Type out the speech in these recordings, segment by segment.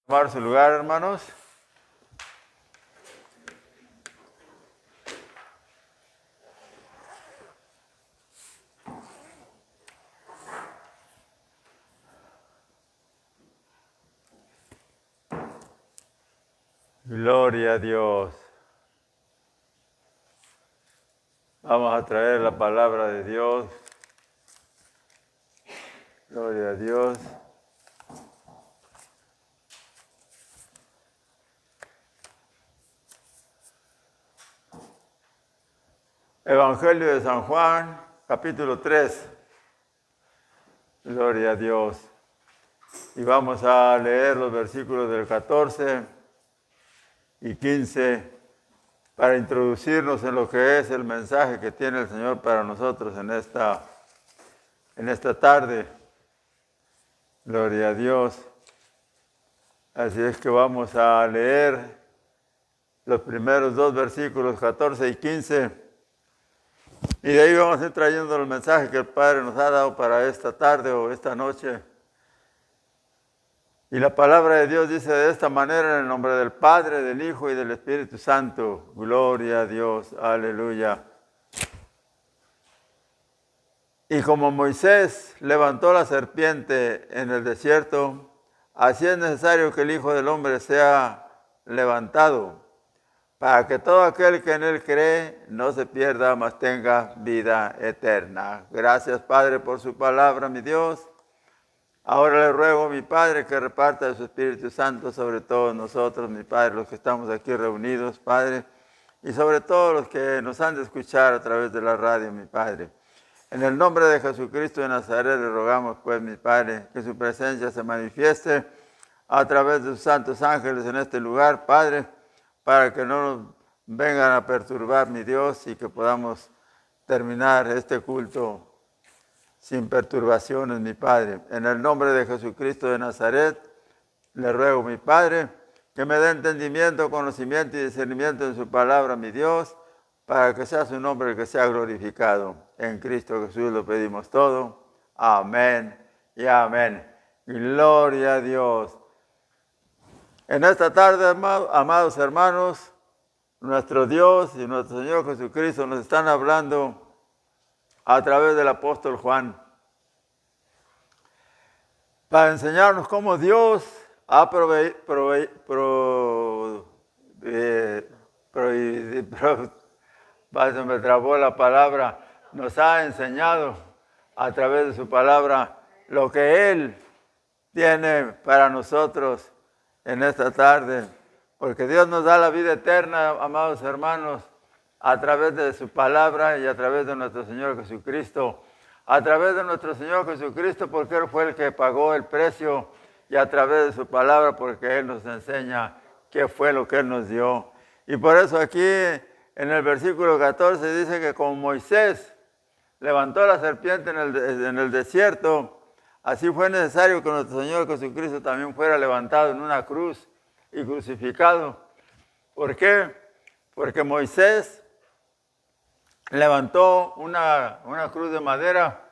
Tomar su lugar, hermanos. Gloria a Dios. Vamos a traer la palabra de Dios. Gloria a Dios. Evangelio de San Juan, capítulo 3. Gloria a Dios. Y vamos a leer los versículos del 14 y 15 para introducirnos en lo que es el mensaje que tiene el Señor para nosotros en esta tarde. Gloria a Dios. Así es que vamos a leer los primeros dos versículos, 14 y 15. Y de ahí vamos a ir trayendo el mensaje que el Padre nos ha dado para esta tarde o esta noche. Y la palabra de Dios dice de esta manera, en el nombre del Padre, del Hijo y del Espíritu Santo. Gloria a Dios. Aleluya. Y como Moisés levantó la serpiente en el desierto, así es necesario que el Hijo del Hombre sea levantado, para que todo aquel que en él cree no se pierda, mas tenga vida eterna. Gracias, Padre, por su palabra, mi Dios. Ahora le ruego, mi Padre, que reparta de su Espíritu Santo sobre todos nosotros, mi Padre, los que estamos aquí reunidos, Padre, y sobre todo los que nos han de escuchar a través de la radio, mi Padre. En el nombre de Jesucristo de Nazaret le rogamos, pues, mi Padre, que su presencia se manifieste a través de sus santos ángeles en este lugar, Padre, para que no nos vengan a perturbar, mi Dios, y que podamos terminar este culto sin perturbaciones, mi Padre. En el nombre de Jesucristo de Nazaret, le ruego, mi Padre, que me dé entendimiento, conocimiento y discernimiento en su palabra, mi Dios, para que sea su nombre el que sea glorificado. En Cristo Jesús lo pedimos todo. Amén y amén. Gloria a Dios. En esta tarde, amados hermanos, nuestro Dios y nuestro Señor Jesucristo nos están hablando a través del apóstol Juan, para enseñarnos cómo Dios ha me trabó la palabra, nos ha enseñado a través de su palabra lo que Él tiene para nosotros en esta tarde, porque Dios nos da la vida eterna, amados hermanos, a través de su palabra y a través de nuestro Señor Jesucristo. A través de nuestro Señor Jesucristo, porque Él fue el que pagó el precio, y a través de su palabra, porque Él nos enseña qué fue lo que Él nos dio. Y por eso aquí en el versículo 14 dice que como Moisés levantó la serpiente en el desierto, así fue necesario que nuestro Señor Jesucristo también fuera levantado en una cruz y crucificado. ¿Por qué? Porque Moisés levantó una cruz de madera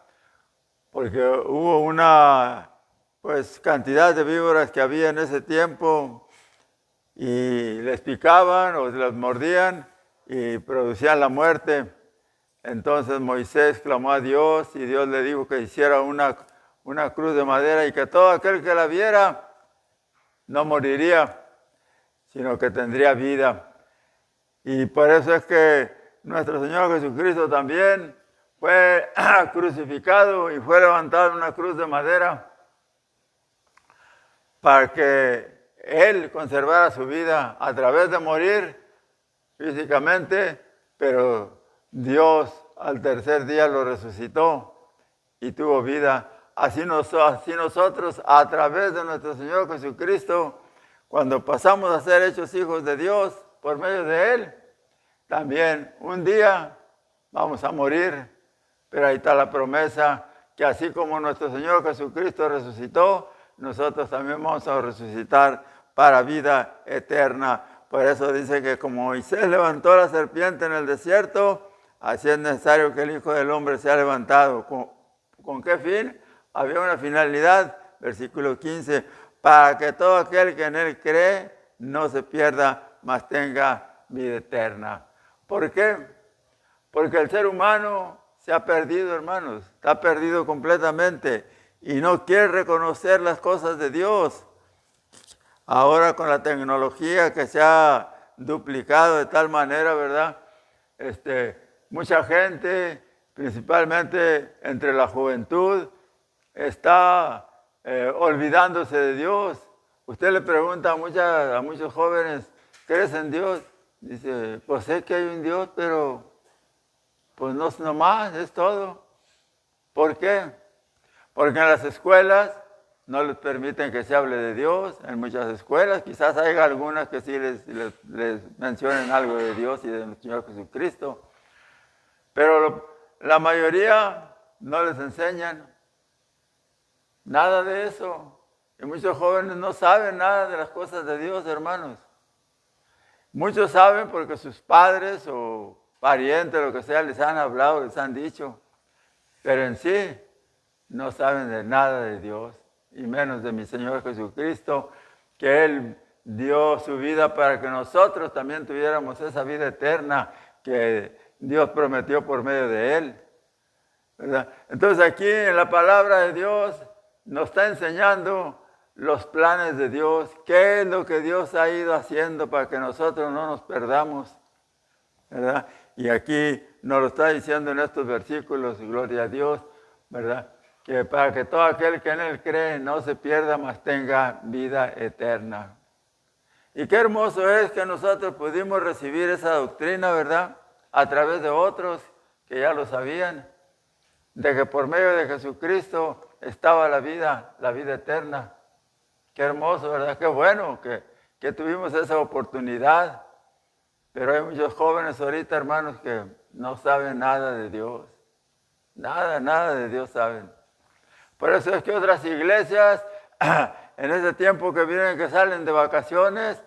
porque hubo una cantidad de víboras que había en ese tiempo y les picaban o les mordían y producían la muerte. Entonces Moisés clamó a Dios y Dios le dijo que hiciera una cruz de madera y que todo aquel que la viera no moriría, sino que tendría vida. Y por eso es que nuestro Señor Jesucristo también fue crucificado y fue levantado en una cruz de madera para que Él conservara su vida a través de morir físicamente, pero Dios al tercer día lo resucitó y tuvo vida. Así nosotros, a través de nuestro Señor Jesucristo, cuando pasamos a ser hechos hijos de Dios por medio de Él, también un día vamos a morir, pero ahí está la promesa que así como nuestro Señor Jesucristo resucitó, nosotros también vamos a resucitar para vida eterna. Por eso dice que como Moisés levantó la serpiente en el desierto, así es necesario que el Hijo del Hombre sea levantado. ¿Con qué fin? Había una finalidad, versículo 15, para que todo aquel que en él cree no se pierda, mas tenga vida eterna. ¿Por qué? Porque el ser humano se ha perdido, hermanos, está perdido completamente y no quiere reconocer las cosas de Dios. Ahora con la tecnología que se ha duplicado de tal manera, ¿verdad? Mucha gente, principalmente entre la juventud, está olvidándose de Dios. Usted le pregunta a muchos jóvenes, ¿crees en Dios? Dice, pues sé que hay un Dios, pero pues no más, es todo. ¿Por qué? Porque en las escuelas no les permiten que se hable de Dios. En muchas escuelas, quizás haya algunas que sí les mencionen algo de Dios y de nuestro Señor Jesucristo. Pero la mayoría no les enseñan nada de eso. Y muchos jóvenes no saben nada de las cosas de Dios, hermanos. Muchos saben porque sus padres o parientes, lo que sea, les han hablado, les han dicho. Pero en sí no saben de nada de Dios, y menos de mi Señor Jesucristo, que Él dio su vida para que nosotros también tuviéramos esa vida eterna que Dios prometió por medio de Él, ¿verdad? Entonces aquí en la palabra de Dios nos está enseñando los planes de Dios, qué es lo que Dios ha ido haciendo para que nosotros no nos perdamos, ¿verdad? Y aquí nos lo está diciendo en estos versículos, gloria a Dios, ¿verdad? Que para que todo aquel que en Él cree no se pierda, mas tenga vida eterna. Y qué hermoso es que nosotros pudimos recibir esa doctrina, ¿verdad? A través de otros que ya lo sabían, de que por medio de Jesucristo estaba la vida eterna. Qué hermoso, ¿verdad? Qué bueno que tuvimos esa oportunidad. Pero hay muchos jóvenes ahorita, hermanos, que no saben nada de Dios. Nada de Dios saben. Por eso es que otras iglesias, en ese tiempo que vienen, que salen de vacaciones,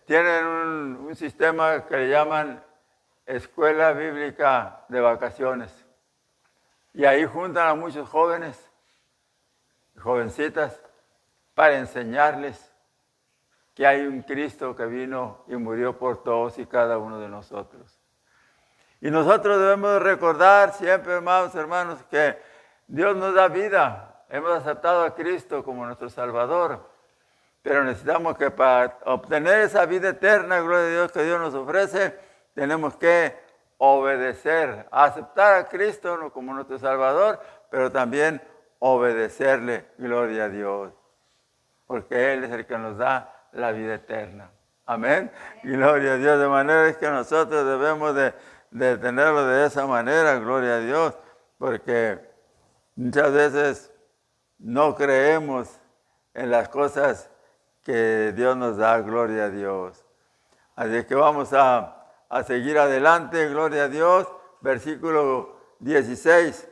tienen un sistema que le llaman Escuela Bíblica de Vacaciones. Y ahí juntan a muchos jóvenes, jovencitas, para enseñarles que hay un Cristo que vino y murió por todos y cada uno de nosotros. Y nosotros debemos recordar siempre, hermanos, que Dios nos da vida. Hemos aceptado a Cristo como nuestro Salvador. Pero necesitamos que para obtener esa vida eterna, gloria a Dios, que Dios nos ofrece, tenemos que obedecer, aceptar a Cristo como nuestro Salvador, pero también obedecerle, gloria a Dios. Porque Él es el que nos da la vida eterna. Amén. Gloria a Dios. De manera que nosotros debemos de tenerlo de esa manera, gloria a Dios, porque muchas veces no creemos en las cosas que Dios nos da, gloria a Dios. Así que vamos a seguir adelante, gloria a Dios. Versículo 16.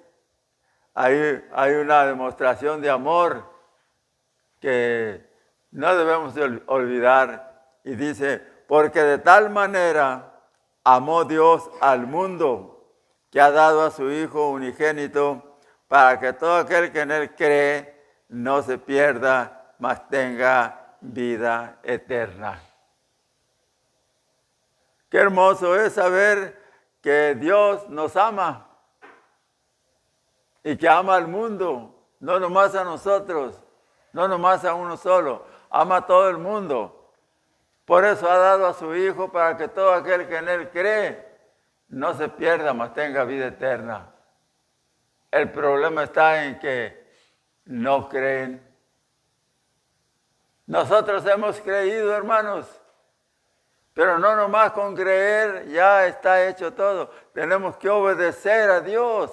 Hay una demostración de amor que no debemos olvidar. Y dice, porque de tal manera amó Dios al mundo, que ha dado a su Hijo unigénito, para que todo aquel que en Él cree no se pierda, mas tenga vida eterna. Qué hermoso es saber que Dios nos ama y que ama al mundo, no nomás a nosotros, no nomás a uno solo, ama a todo el mundo. Por eso ha dado a su Hijo para que todo aquel que en Él cree no se pierda, mas tenga vida eterna. El problema está en que no creen. Nosotros hemos creído, hermanos, pero no nomás con creer ya está hecho todo. Tenemos que obedecer a Dios,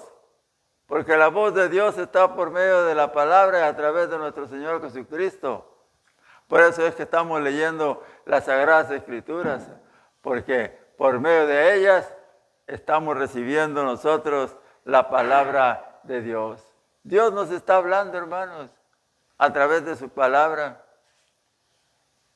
porque la voz de Dios está por medio de la palabra y a través de nuestro Señor Jesucristo. Por eso es que estamos leyendo las Sagradas Escrituras, porque por medio de ellas estamos recibiendo nosotros la palabra de Dios. Dios nos está hablando, hermanos, a través de su palabra.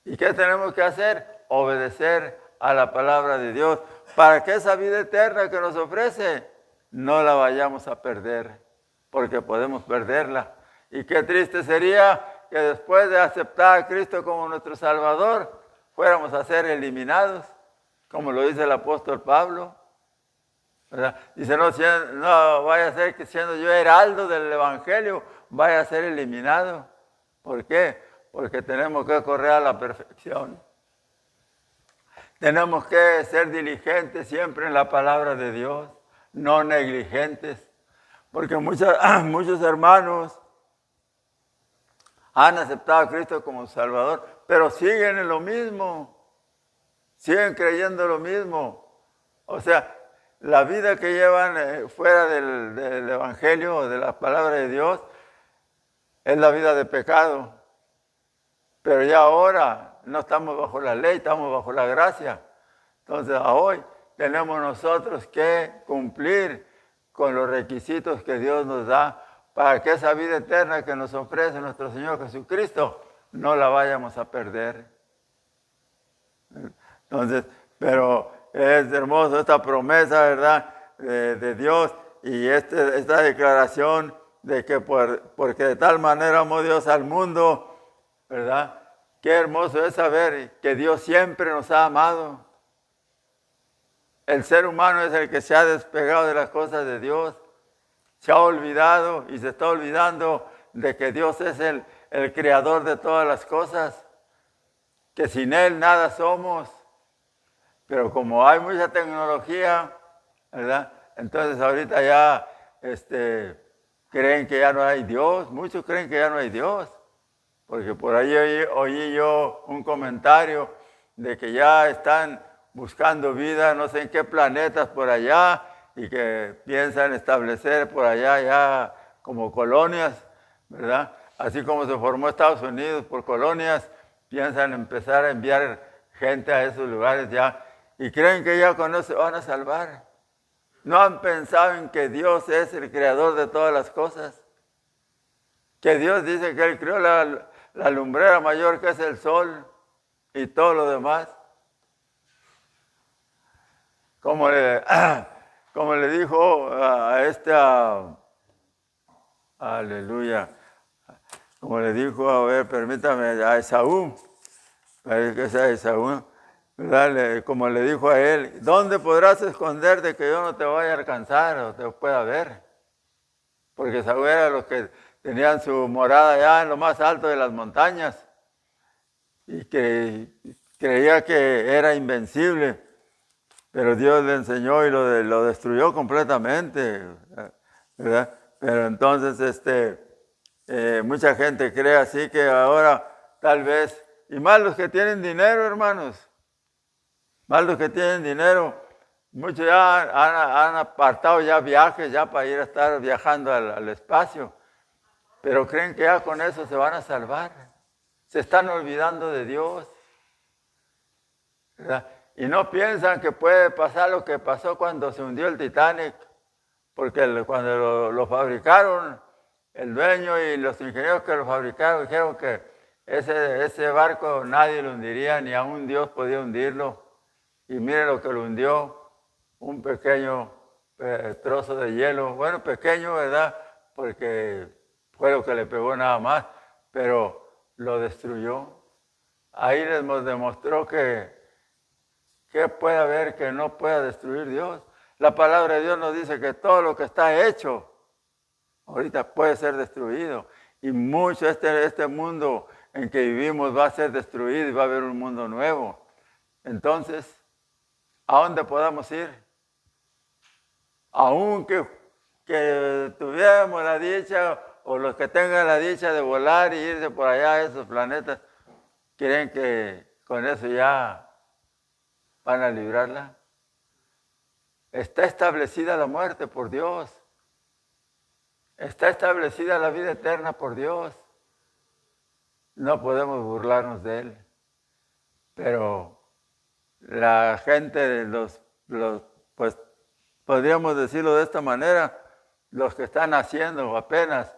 ¿Y qué tenemos que hacer? Obedecer a la palabra de Dios, para que esa vida eterna que nos ofrece no la vayamos a perder, porque podemos perderla. Y qué triste sería que después de aceptar a Cristo como nuestro Salvador, fuéramos a ser eliminados, como lo dice el apóstol Pablo, ¿verdad? Dice, no vaya a ser que siendo yo heraldo del Evangelio, vaya a ser eliminado. ¿Por qué? Porque tenemos que correr a la perfección. Tenemos que ser diligentes siempre en la palabra de Dios, no negligentes, porque muchos hermanos han aceptado a Cristo como Salvador, pero siguen en lo mismo, siguen creyendo lo mismo. O sea, la vida que llevan fuera del Evangelio o de la palabra de Dios es la vida de pecado. Pero ya ahora no estamos bajo la ley, estamos bajo la gracia. Entonces, hoy tenemos nosotros que cumplir con los requisitos que Dios nos da para que esa vida eterna que nos ofrece nuestro Señor Jesucristo no la vayamos a perder. Entonces, pero es hermoso esta promesa, ¿verdad?, de Dios y esta declaración de que porque de tal manera amó Dios al mundo, ¿verdad? Qué hermoso es saber que Dios siempre nos ha amado. El ser humano es el que se ha despegado de las cosas de Dios, se ha olvidado y se está olvidando de que Dios es el creador de todas las cosas, que sin Él nada somos. Pero como hay mucha tecnología, ¿verdad? Entonces ahorita ya creen que ya no hay Dios, muchos creen que ya no hay Dios. Porque por ahí oí yo un comentario de que ya están buscando vida, no sé en qué planetas por allá, y que piensan establecer por allá ya como colonias, ¿verdad? Así como se formó Estados Unidos por colonias, piensan empezar a enviar gente a esos lugares ya, y creen que ya con eso se van a salvar. No han pensado en que Dios es el creador de todas las cosas. Que Dios dice que Él creó la lumbrera mayor que es el sol y todo lo demás. Como le dijo aleluya, como le dijo, a ver, permítame, a Esaú, parece que es a Esaú, ¿verdad? Como le dijo a él, ¿dónde podrás esconderte que yo no te vaya a alcanzar o te pueda ver? Porque Esaú era los que tenían su morada allá en lo más alto de las montañas y que creía que era invencible, pero Dios le enseñó y lo destruyó completamente, ¿verdad? Pero entonces mucha gente cree así que ahora tal vez, y más los que tienen dinero, hermanos, más los que tienen dinero, muchos ya han apartado ya viajes ya para ir a estar viajando al espacio. Pero creen que ya con eso se van a salvar. Se están olvidando de Dios, ¿verdad? Y no piensan que puede pasar lo que pasó cuando se hundió el Titanic, porque cuando lo fabricaron, el dueño y los ingenieros que lo fabricaron dijeron que ese barco nadie lo hundiría, ni aún Dios podía hundirlo. Y mire lo que lo hundió, un pequeño trozo de hielo. Bueno, pequeño, ¿verdad? Porque fue lo que le pegó nada más, pero lo destruyó. Ahí les demostró que puede haber que no pueda destruir Dios. La palabra de Dios nos dice que todo lo que está hecho ahorita puede ser destruido. Y mucho este mundo en que vivimos va a ser destruido y va a haber un mundo nuevo. Entonces, ¿a dónde podamos ir? Aunque tuviéramos la dicha, o los que tengan la dicha de volar y irse por allá a esos planetas, ¿creen que con eso ya van a librarla? Está establecida la muerte por Dios. Está establecida la vida eterna por Dios. No podemos burlarnos de Él. Pero la gente, pues podríamos decirlo de esta manera, los que están haciendo apenas,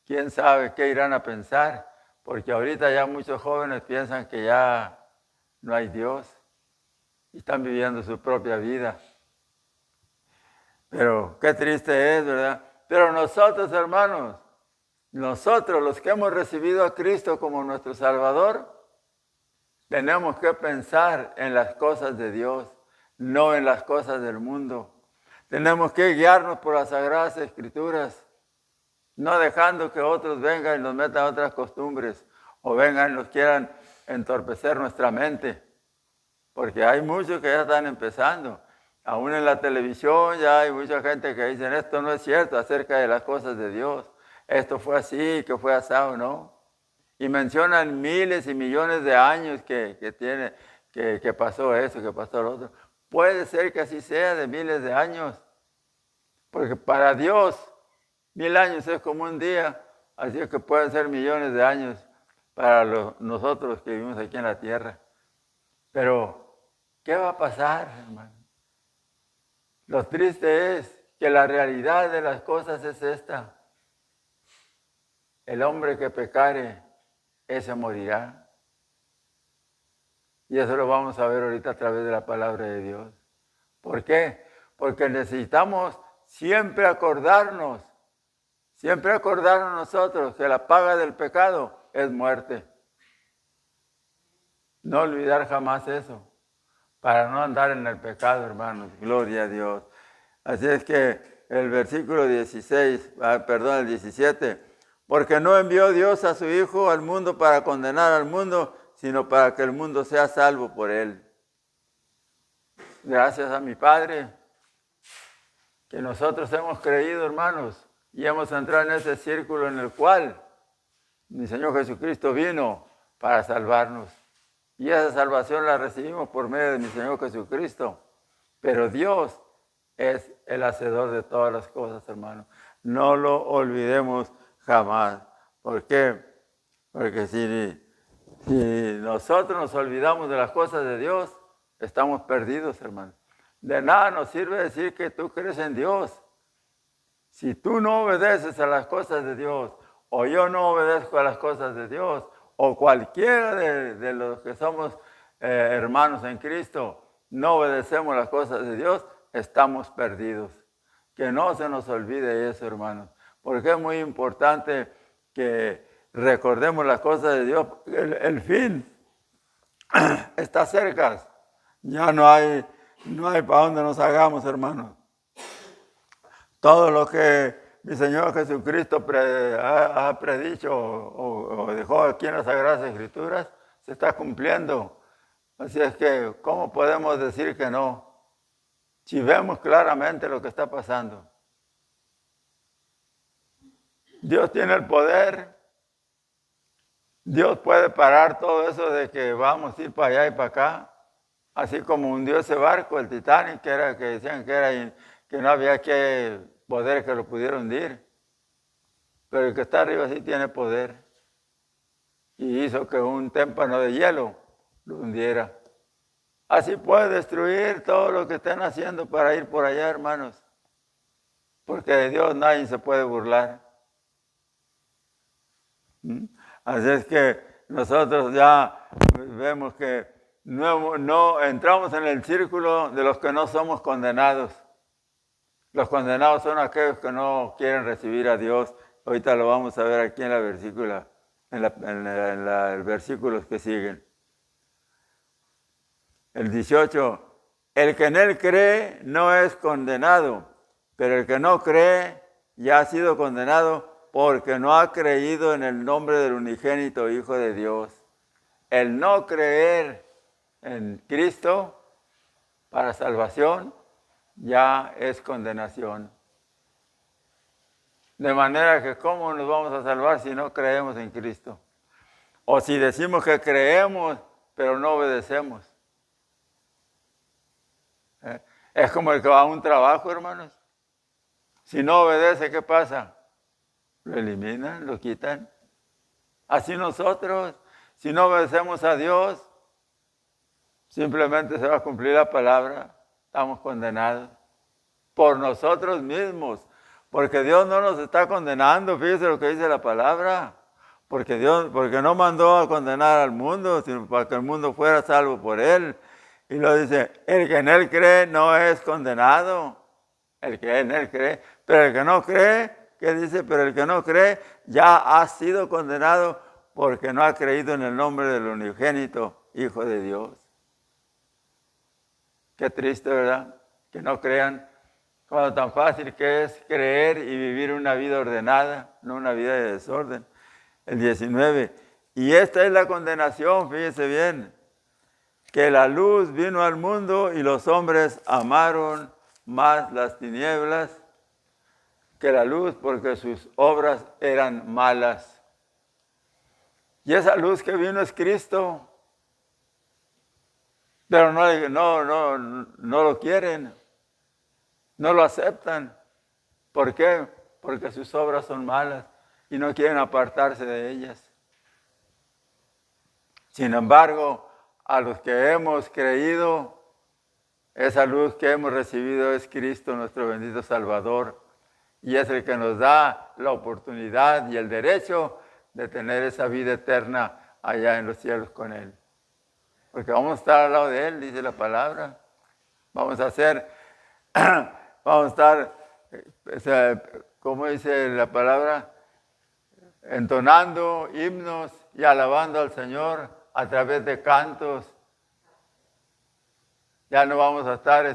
quién sabe qué irán a pensar, porque ahorita ya muchos jóvenes piensan que ya no hay Dios y están viviendo su propia vida. Pero qué triste es, ¿verdad? Pero nosotros, hermanos, nosotros los que hemos recibido a Cristo como nuestro Salvador, tenemos que pensar en las cosas de Dios, no en las cosas del mundo. Tenemos que guiarnos por las Sagradas Escrituras, no dejando que otros vengan y nos metan otras costumbres o vengan y nos quieran entorpecer nuestra mente. Porque hay muchos que ya están empezando. Aún en la televisión ya hay mucha gente que dicen esto no es cierto acerca de las cosas de Dios. Esto fue así, que fue asado, ¿no? Y mencionan miles y millones de años que pasó eso, que pasó lo otro. Puede ser que así sea, de miles de años. Porque para Dios, 1000 años es como un día. Así que pueden ser millones de años para nosotros que vivimos aquí en la tierra. Pero, ¿qué va a pasar, hermano? Lo triste es que la realidad de las cosas es esta. El hombre que pecare, ese morirá. Y eso lo vamos a ver ahorita a través de la palabra de Dios. ¿Por qué? Porque necesitamos siempre acordarnos nosotros que la paga del pecado es muerte. No olvidar jamás eso, para no andar en el pecado, hermanos. Gloria a Dios. Así es que el versículo 17, porque no envió Dios a su Hijo al mundo para condenar al mundo, sino para que el mundo sea salvo por él. Gracias a mi Padre, que nosotros hemos creído, hermanos, y hemos entrado en ese círculo en el cual mi Señor Jesucristo vino para salvarnos. Y esa salvación la recibimos por medio de mi Señor Jesucristo. Pero Dios es el hacedor de todas las cosas, hermanos. No lo olvidemos jamás. ¿Por qué? Porque si nosotros nos olvidamos de las cosas de Dios, estamos perdidos, hermano. De nada nos sirve decir que tú crees en Dios. Si tú no obedeces a las cosas de Dios, o yo no obedezco a las cosas de Dios, o cualquiera de los que somos hermanos en Cristo, no obedecemos las cosas de Dios, estamos perdidos. Que no se nos olvide eso, hermanos, porque es muy importante que recordemos las cosas de Dios. El fin está cerca. Ya no hay para dónde nos hagamos, hermanos. Todo lo que mi Señor Jesucristo ha predicho o dejó aquí en las Sagradas Escrituras se está cumpliendo. Así es que, ¿cómo podemos decir que no? Si vemos claramente lo que está pasando. Dios tiene el poder. Dios puede parar todo eso de que vamos a ir para allá y para acá. Así como hundió ese barco, el Titanic, que decían que no había poder que lo pudiera hundir. Pero el que está arriba sí tiene poder. Y hizo que un témpano de hielo lo hundiera. Así puede destruir todo lo que estén haciendo para ir por allá, hermanos. Porque de Dios nadie se puede burlar. Así es que nosotros ya vemos que no entramos en el círculo de los que no somos condenados. Los condenados son aquellos que no quieren recibir a Dios. Ahorita lo vamos a ver aquí en los versículos que siguen. El 18, el que en él cree no es condenado, pero el que no cree ya ha sido condenado porque no ha creído en el nombre del unigénito Hijo de Dios. El no creer en Cristo para salvación ya es condenación. De manera que ¿cómo nos vamos a salvar si no creemos en Cristo? O si decimos que creemos, pero no obedecemos. Es como el que va a un trabajo, hermanos. Si no obedece, ¿qué pasa? Lo eliminan, lo quitan. Así nosotros, si no obedecemos a Dios, simplemente se va a cumplir la palabra. Estamos condenados por nosotros mismos. Porque Dios no nos está condenando, fíjese lo que dice la palabra. Porque no mandó a condenar al mundo, sino para que el mundo fuera salvo por él. Y lo dice, el que en él cree no es condenado. El que en él cree. Pero el que no cree, ¿Qué dice? Pero el que no cree ya ha sido condenado porque no ha creído en el nombre del unigénito Hijo de Dios. Qué triste, ¿verdad? Que no crean. Cuando tan fácil que es creer y vivir una vida ordenada, no una vida de desorden. El 19. Y esta es la condenación, fíjese bien, que la luz vino al mundo y los hombres amaron más las tinieblas que la luz porque sus obras eran malas. Y esa luz que vino es Cristo, pero no lo quieren, no lo aceptan. ¿Por qué? Porque sus obras son malas y no quieren apartarse de ellas. Sin embargo, a los que hemos creído, esa luz que hemos recibido es Cristo, nuestro bendito Salvador, y es el que nos da la oportunidad y el derecho de tener esa vida eterna allá en los cielos con Él. Porque vamos a estar al lado de Él, dice la palabra. Vamos a estar, ¿cómo dice la palabra? Entonando himnos y alabando al Señor a través de cantos. Ya no vamos a estar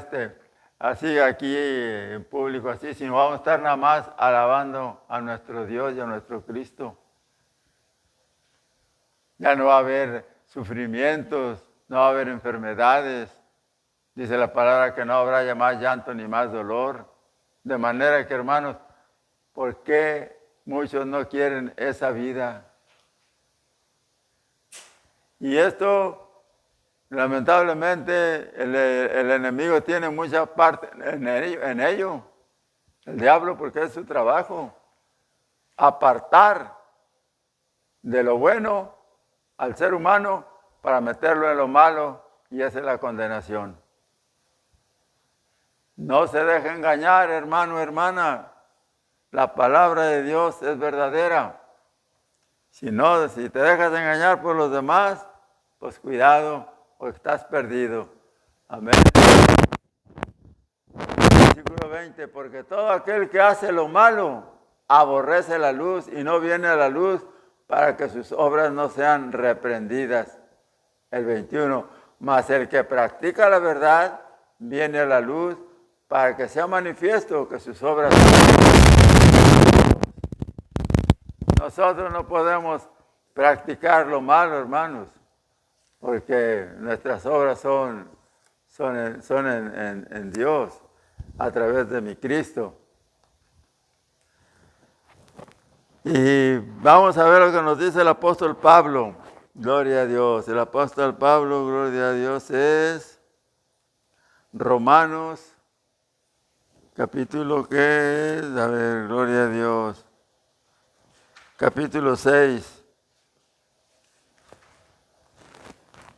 así aquí en público, así, sino vamos a estar nada más alabando a nuestro Dios y a nuestro Cristo. Ya no va a haber sufrimientos, no va a haber enfermedades. Dice la palabra que no habrá ya más llanto ni más dolor. De manera que, hermanos, ¿por qué muchos no quieren esa vida? Y esto, lamentablemente, el enemigo tiene mucha parte en ello. El diablo, porque es su trabajo. Apartar de lo bueno al ser humano para meterlo en lo malo, y esa es la condenación. No se deje engañar, hermano, hermana. La palabra de Dios es verdadera. Si te dejas engañar por los demás, pues cuidado, o estás perdido. Amén. Versículo 20, porque todo aquel que hace lo malo aborrece la luz y no viene a la luz para que sus obras no sean reprendidas. El 21, mas el que practica la verdad viene a la luz para que sea manifiesto que sus obras son. Nosotros no podemos practicar lo malo, hermanos, porque nuestras obras son en Dios, a través de mi Cristo. Y vamos a ver lo que nos dice el apóstol Pablo. Gloria a Dios. El apóstol Pablo, gloria a Dios, es Romanos, capítulo que es, a ver, gloria a Dios. Capítulo 6.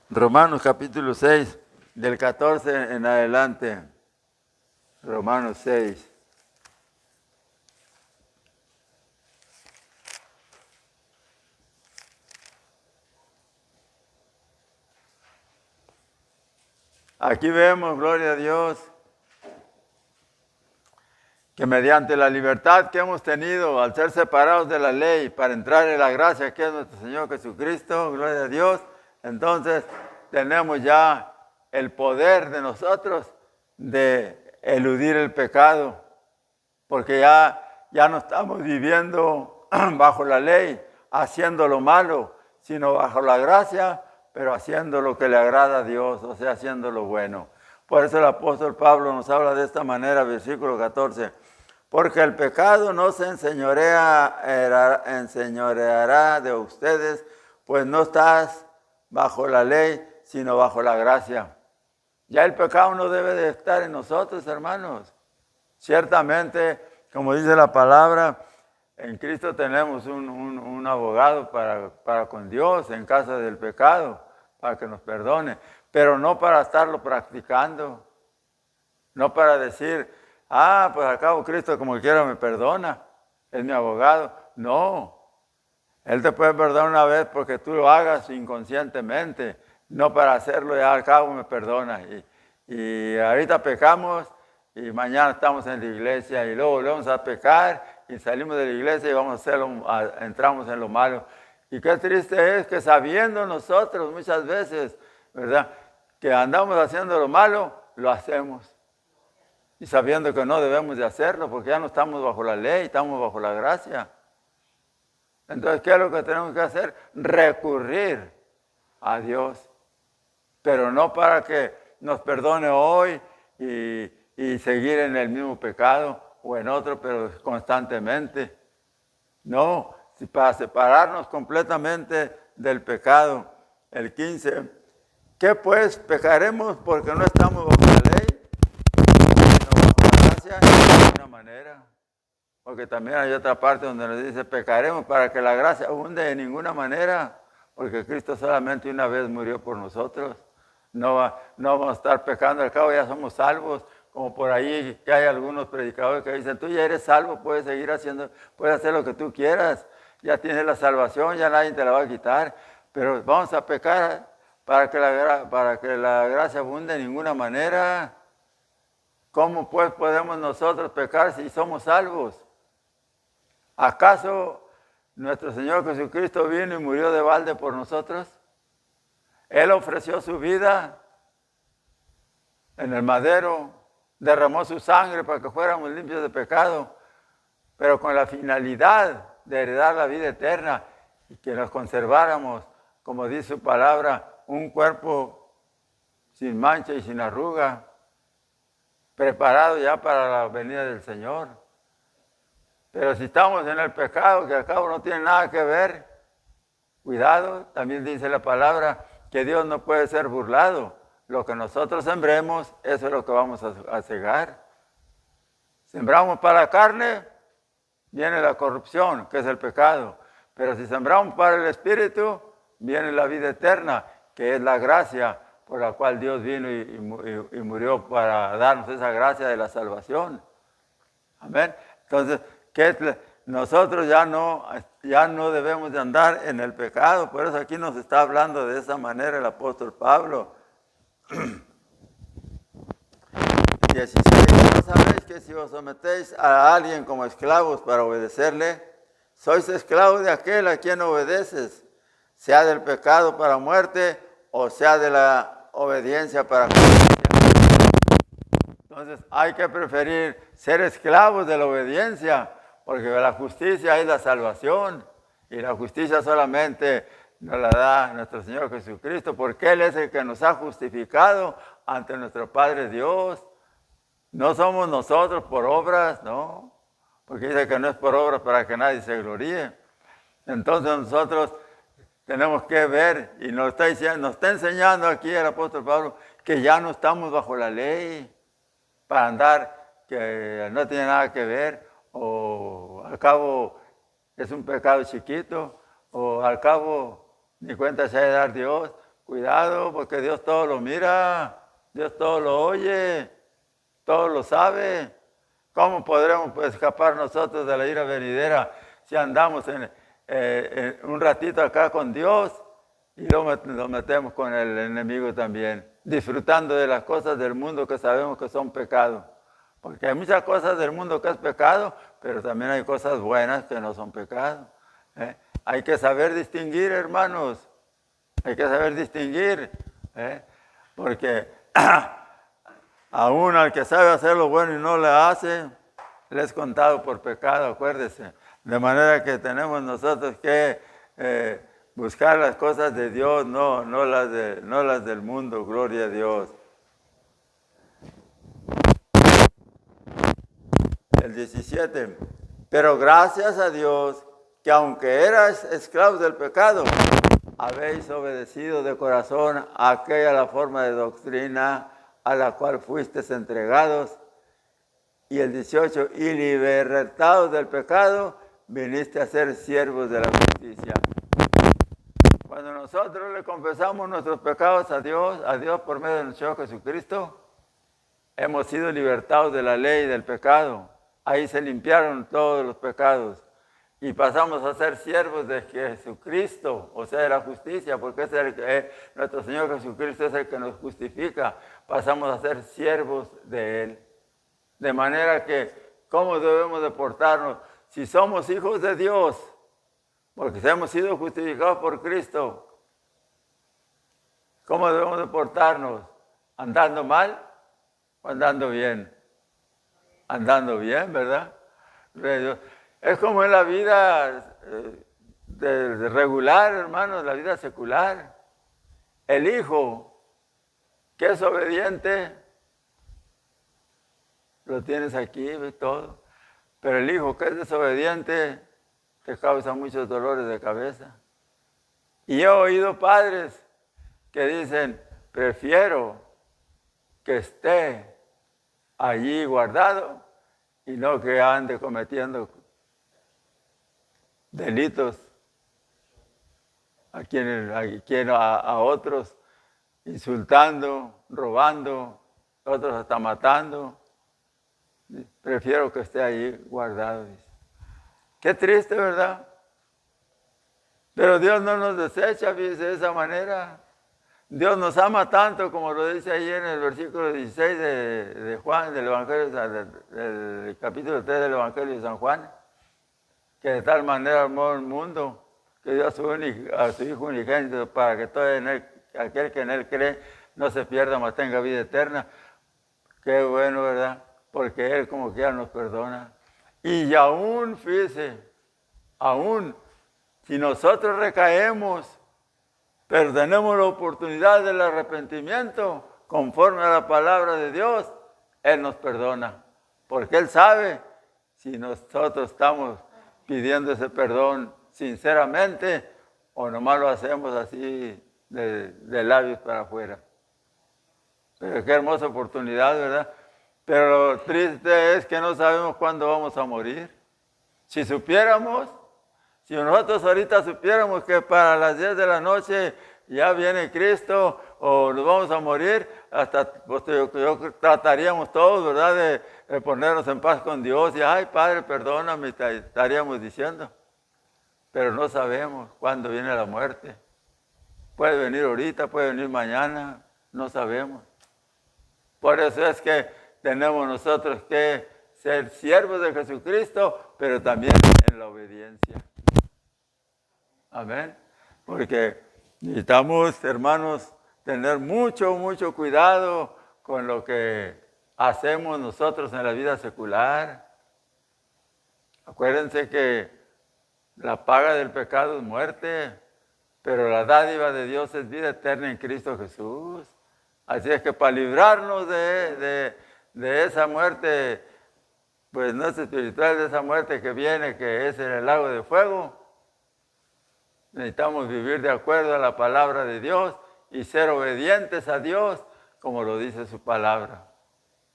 Romanos capítulo 6, del 14 en adelante. Romanos 6. Aquí vemos, gloria a Dios, que mediante la libertad que hemos tenido al ser separados de la ley para entrar en la gracia que es nuestro Señor Jesucristo, gloria a Dios, entonces tenemos ya el poder de nosotros de eludir el pecado, porque ya no estamos viviendo bajo la ley, haciendo lo malo, sino bajo la gracia, pero haciendo lo que le agrada a Dios, o sea, haciendo lo bueno. Por eso el apóstol Pablo nos habla de esta manera, versículo 14. Porque el pecado no se enseñoreará de ustedes, pues no estás bajo la ley, sino bajo la gracia. Ya el pecado no debe de estar en nosotros, hermanos. Ciertamente, como dice la palabra, en Cristo tenemos un abogado para con Dios en caso del pecado, para que nos perdone, pero no para estarlo practicando, no para decir, pues al cabo Cristo como quiera me perdona, es mi abogado. No, Él te puede perdonar una vez porque tú lo hagas inconscientemente, no para hacerlo y al cabo me perdona. Y ahorita pecamos y mañana estamos en la iglesia y luego volvemos a pecar y salimos de la iglesia y entramos en lo malo. Y qué triste es que sabiendo nosotros muchas veces, ¿verdad?, que andamos haciendo lo malo, lo hacemos. Y sabiendo que no debemos de hacerlo, porque ya no estamos bajo la ley, estamos bajo la gracia. Entonces, ¿qué es lo que tenemos que hacer? Recurrir a Dios. Pero no para que nos perdone hoy y seguir en el mismo pecado o en otro, pero constantemente. No, para separarnos completamente del pecado. El 15. ¿Qué pues? ¿Pecaremos porque no estamos bajo la ley? No bajo la gracia de ninguna manera. Porque también hay otra parte donde nos dice, pecaremos para que la gracia abunde de ninguna manera. Porque Cristo solamente una vez murió por nosotros. No vamos a estar pecando, al cabo ya somos salvos. Como por ahí que hay algunos predicadores que dicen, tú ya eres salvo, puedes seguir haciendo, puedes hacer lo que tú quieras. Ya tienes la salvación, ya nadie te la va a quitar. Pero vamos a pecar para que la gracia abunde de ninguna manera. ¿Cómo pues podemos nosotros pecar si somos salvos? ¿Acaso nuestro Señor Jesucristo vino y murió de balde por nosotros? Él ofreció su vida en el madero, derramó su sangre para que fuéramos limpios de pecado, pero con la finalidad de heredar la vida eterna y que nos conserváramos, como dice su palabra, un cuerpo sin mancha y sin arruga, preparado ya para la venida del Señor. Pero si estamos en el pecado, que al cabo no tiene nada que ver, cuidado, también dice la palabra que Dios no puede ser burlado. Lo que nosotros sembremos, eso es lo que vamos a cegar. Sembramos para la carne, viene la corrupción, que es el pecado. Pero si sembramos para el Espíritu, viene la vida eterna, que es la gracia por la cual Dios vino y murió para darnos esa gracia de la salvación. Amén. Entonces, nosotros ya no debemos de andar en el pecado. Por eso aquí nos está hablando de esa manera el apóstol Pablo. 16. ¿No sabéis que si os sometéis a alguien como esclavos para obedecerle, sois esclavos de aquel a quien obedeces, sea del pecado para muerte o sea de la obediencia para justicia? Entonces hay que preferir ser esclavos de la obediencia, porque la justicia es la salvación, y la justicia solamente nos la da nuestro Señor Jesucristo, porque Él es el que nos ha justificado ante nuestro Padre Dios. No somos nosotros por obras, no, porque dice que no es por obras para que nadie se gloríe. Entonces nosotros tenemos que ver, y nos está enseñando aquí el apóstol Pablo, que ya no estamos bajo la ley para andar, que no tiene nada que ver, o al cabo es un pecado chiquito, o al cabo ni cuenta se ha de dar Dios. Cuidado, porque Dios todo lo mira, Dios todo lo oye, todo lo sabe. ¿Cómo podremos escapar nosotros de la ira venidera si andamos en un ratito acá con Dios y lo metemos con el enemigo también, disfrutando de las cosas del mundo que sabemos que son pecado? Porque hay muchas cosas del mundo que es pecado, pero también hay cosas buenas que no son pecado. Hay que saber distinguir, hermanos. Hay que saber distinguir. Porque aún al que sabe hacer lo bueno y no lo hace, le es contado por pecado, acuérdese. De manera que tenemos nosotros que buscar las cosas de Dios, no las del mundo, gloria a Dios. El 17. Pero gracias a Dios que aunque eras esclavos del pecado, habéis obedecido de corazón a aquella la forma de doctrina a la cual fuisteis entregados. Y el 18. Y libertados del pecado, viniste a ser siervos de la justicia. Cuando nosotros le confesamos nuestros pecados a Dios por medio de nuestro Señor Jesucristo, hemos sido libertados de la ley y del pecado. Ahí se limpiaron todos los pecados y pasamos a ser siervos de Jesucristo, o sea, de la justicia, porque nuestro Señor Jesucristo es el que nos justifica. Pasamos a ser siervos de Él. De manera que, ¿cómo debemos de portarnos? si somos hijos de Dios, porque hemos sido justificados por Cristo, ¿cómo debemos de portarnos? ¿Andando mal o andando bien? Andando bien, ¿verdad? Es como en la vida de regular, hermanos, la vida secular. El hijo que es obediente, lo tienes aquí, ves todo. Pero el hijo que es desobediente te causa muchos dolores de cabeza. Y he oído padres que dicen, prefiero que esté allí guardado y no que ande cometiendo delitos a otros, insultando, robando, otros hasta matando. Prefiero que esté allí guardado. Qué triste, ¿verdad? Pero Dios no nos desecha, fíjese, de esa manera. Dios nos ama tanto, como lo dice ahí en el versículo 16 de Juan, del Evangelio, del capítulo 3 del Evangelio de San Juan, que de tal manera amó el mundo, que dio a su Hijo unigénito, para que todo aquel que en Él cree no se pierda, mas tenga vida eterna. Qué bueno, ¿verdad? Porque Él como quiera nos perdona. Y aún, fíjese, aún si nosotros recaemos, pero tenemos la oportunidad del arrepentimiento, conforme a la palabra de Dios, Él nos perdona. Porque Él sabe si nosotros estamos pidiendo ese perdón sinceramente o nomás lo hacemos así de labios para afuera. Pero qué hermosa oportunidad, ¿verdad? Pero lo triste es que no sabemos cuándo vamos a morir. Si supiéramos, si nosotros ahorita supiéramos que para las 10 de la noche ya viene Cristo o nos vamos a morir, hasta pues, yo trataríamos todos, ¿verdad?, de ponernos en paz con Dios y, ay, Padre, perdóname, estaríamos diciendo. Pero no sabemos cuándo viene la muerte. Puede venir ahorita, puede venir mañana, no sabemos. Por eso es que tenemos nosotros que ser siervos de Jesucristo, pero también en la obediencia. Amén. Porque necesitamos, hermanos, tener mucho, mucho cuidado con lo que hacemos nosotros en la vida secular. Acuérdense que la paga del pecado es muerte, pero la dádiva de Dios es vida eterna en Cristo Jesús. Así es que para librarnos de esa muerte, pues no es espiritual, de esa muerte que viene, que es en el lago de fuego, necesitamos vivir de acuerdo a la palabra de Dios y ser obedientes a Dios, como lo dice su palabra.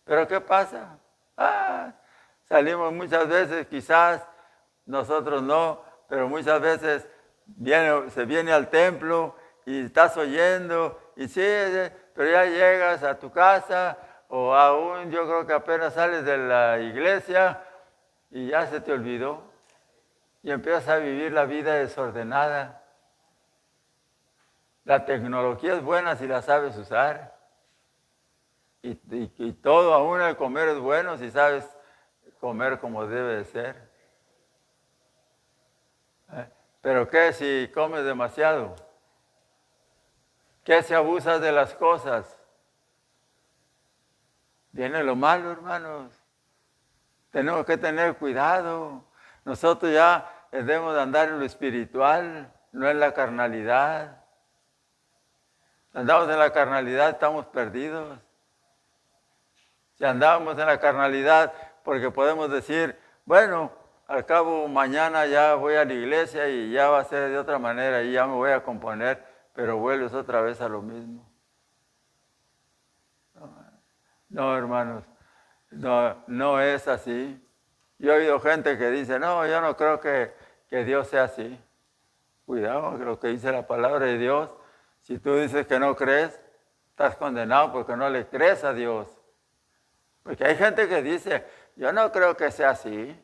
Pero ¿qué pasa? Salimos muchas veces, quizás nosotros no, pero muchas veces se viene al templo y estás oyendo, y sí, pero ya llegas a tu casa, o aún yo creo que apenas sales de la iglesia y ya se te olvidó, y empiezas a vivir la vida desordenada. La tecnología es buena si la sabes usar, y todo, aún el comer es bueno si sabes comer como debe de ser. Pero ¿qué si comes demasiado? ¿Qué si abusas de las cosas? Viene lo malo, hermanos. Tenemos que tener cuidado. Nosotros ya debemos de andar en lo espiritual, no en la carnalidad. Andamos en la carnalidad, estamos perdidos. Si andamos en la carnalidad, porque podemos decir, bueno, al cabo mañana ya voy a la iglesia y ya va a ser de otra manera y ya me voy a componer, pero vuelves otra vez a lo mismo. No, hermanos, no es así. Yo he oído gente que dice, no, yo no creo que Dios sea así. Cuidado con lo que dice la palabra de Dios. Si tú dices que no crees, estás condenado porque no le crees a Dios. Porque hay gente que dice, yo no creo que sea así.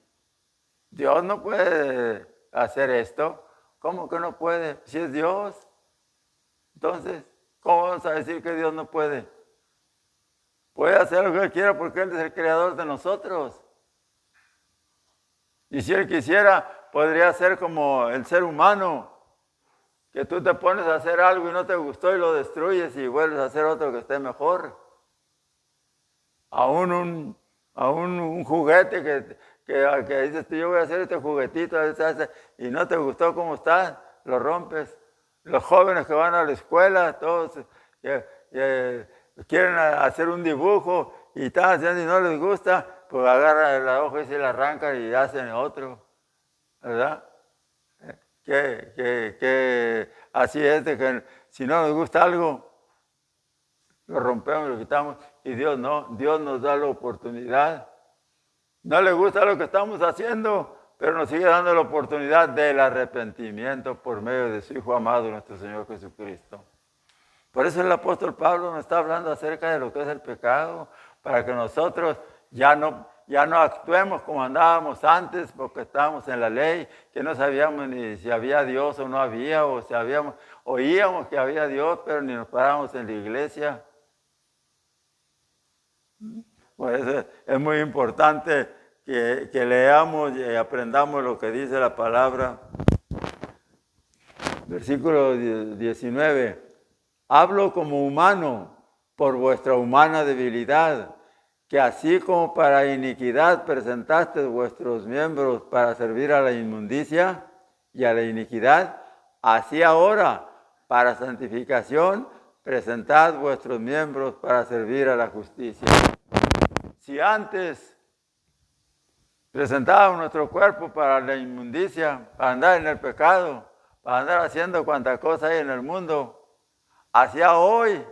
Dios no puede hacer esto. ¿Cómo que no puede? Si es Dios. Entonces, ¿cómo vamos a decir que Dios no puede? Puede hacer lo que Él quiera porque Él es el creador de nosotros. Y si Él quisiera, podría ser como el ser humano, que tú te pones a hacer algo y no te gustó y lo destruyes y vuelves a hacer otro que esté mejor. Aún un juguete que dices tú, yo voy a hacer este juguetito y no te gustó cómo está, lo rompes. Los jóvenes que van a la escuela, todos quieren hacer un dibujo y están haciendo y no les gusta, pues agarran la hoja y se la arrancan y hacen otro, ¿verdad? Que así es, de que si no nos gusta algo, lo rompemos, lo quitamos, y Dios no, Dios nos da la oportunidad. No le gusta lo que estamos haciendo, pero nos sigue dando la oportunidad del arrepentimiento por medio de su Hijo amado, nuestro Señor Jesucristo. Por eso el apóstol Pablo nos está hablando acerca de lo que es el pecado, para que nosotros ya no actuemos como andábamos antes, porque estábamos en la ley, que no sabíamos ni si había Dios o no había, o si oíamos que había Dios, pero ni nos parábamos en la iglesia. Por eso es muy importante que leamos y aprendamos lo que dice la palabra. Versículo 19. Hablo como humano por vuestra humana debilidad, que así como para iniquidad presentasteis vuestros miembros para servir a la inmundicia y a la iniquidad, así ahora para santificación presentad vuestros miembros para servir a la justicia. Si antes presentábamos nuestro cuerpo para la inmundicia, para andar en el pecado, para andar haciendo cuanta cosa hay en el mundo, hacia hoy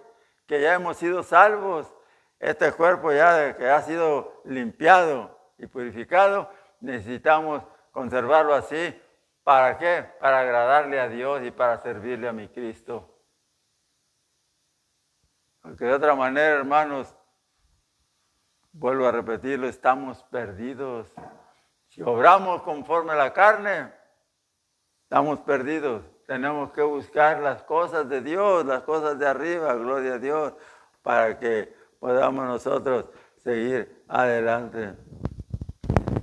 que ya hemos sido salvos, este cuerpo ya que ha sido limpiado y purificado, necesitamos conservarlo así. ¿Para qué? Para agradarle a Dios y para servirle a mi Cristo. Porque de otra manera, hermanos, vuelvo a repetirlo, estamos perdidos. Si obramos conforme a la carne, estamos perdidos. Tenemos que buscar las cosas de Dios, las cosas de arriba, gloria a Dios, para que podamos nosotros seguir adelante.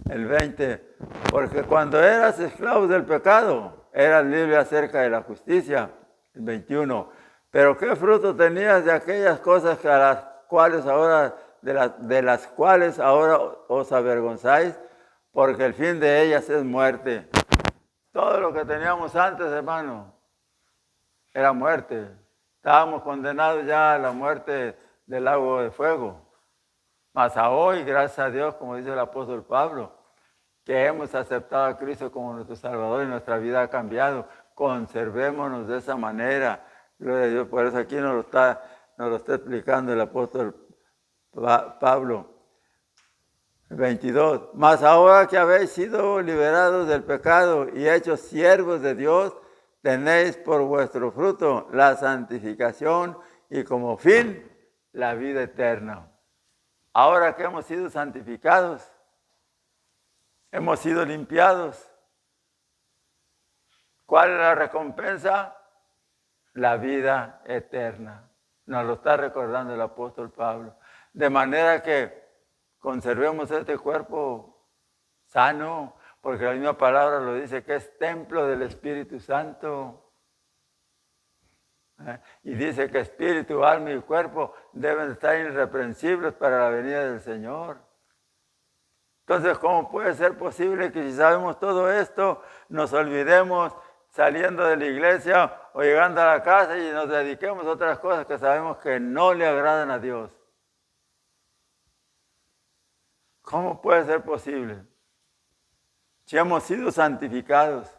El 20, porque cuando eras esclavo del pecado, eras libre acerca de la justicia. El 21, pero ¿qué fruto tenías de aquellas cosas de las cuales ahora os avergonzáis? Porque el fin de ellas es muerte. Todo lo que teníamos antes, hermano, era muerte. Estábamos condenados ya a la muerte del lago de fuego. Mas a hoy, gracias a Dios, como dice el apóstol Pablo, que hemos aceptado a Cristo como nuestro Salvador y nuestra vida ha cambiado. Conservémonos de esa manera. Gloria a Dios. Por eso aquí nos lo está explicando el apóstol Pablo. 22. Mas ahora que habéis sido liberados del pecado y hechos siervos de Dios, tenéis por vuestro fruto la santificación y como fin la vida eterna. Ahora que hemos sido santificados, hemos sido limpiados, ¿cuál es la recompensa? La vida eterna. Nos lo está recordando el apóstol Pablo. De manera que conservemos este cuerpo sano, porque la misma palabra lo dice, que es templo del Espíritu Santo. Y dice que espíritu, alma y cuerpo deben estar irreprensibles para la venida del Señor. Entonces, ¿cómo puede ser posible que si sabemos todo esto, nos olvidemos saliendo de la iglesia o llegando a la casa y nos dediquemos a otras cosas que sabemos que no le agradan a Dios? ¿Cómo puede ser posible? Si hemos sido santificados,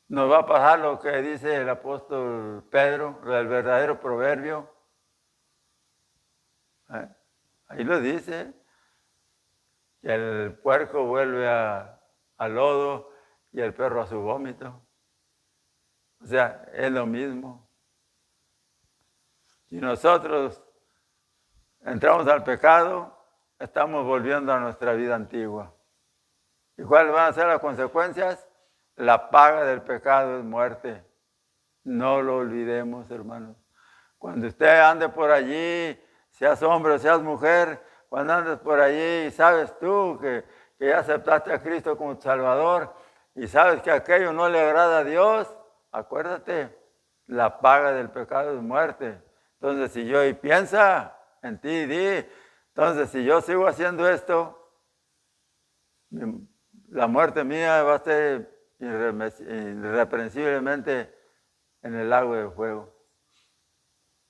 nos va a pasar lo que dice el apóstol Pedro, el verdadero proverbio. Ahí lo dice, que el puerco vuelve al lodo y el perro a su vómito. O sea, es lo mismo. Si nosotros entramos al pecado, estamos volviendo a nuestra vida antigua. ¿Y cuáles van a ser las consecuencias? La paga del pecado es muerte. No lo olvidemos, hermanos. Cuando usted ande por allí, seas hombre o seas mujer, cuando andes por allí y sabes tú que que ya aceptaste a Cristo como tu Salvador y sabes que aquello no le agrada a Dios, acuérdate, la paga del pecado es muerte. Entonces, si yo y piensa en ti y di, entonces si yo sigo haciendo esto, la muerte mía va a ser irreprensiblemente en el lago de fuego.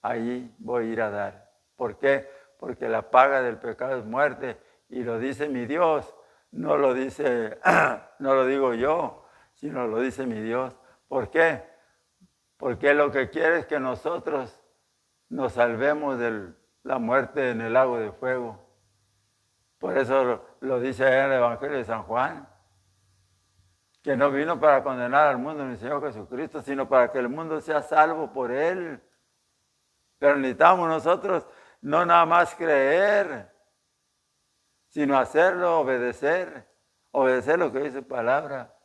Allí voy a ir a dar. ¿Por qué? Porque la paga del pecado es muerte y lo dice mi Dios, no lo dice, no lo digo yo, sino lo dice mi Dios. ¿Por qué? Porque lo que quiere es que nosotros nos salvemos de la muerte en el lago de fuego. Por eso lo dice en el Evangelio de San Juan, que no vino para condenar al mundo ni el Señor Jesucristo, sino para que el mundo sea salvo por Él. Pero necesitamos nosotros no nada más creer, sino hacerlo, obedecer lo que dice su palabra.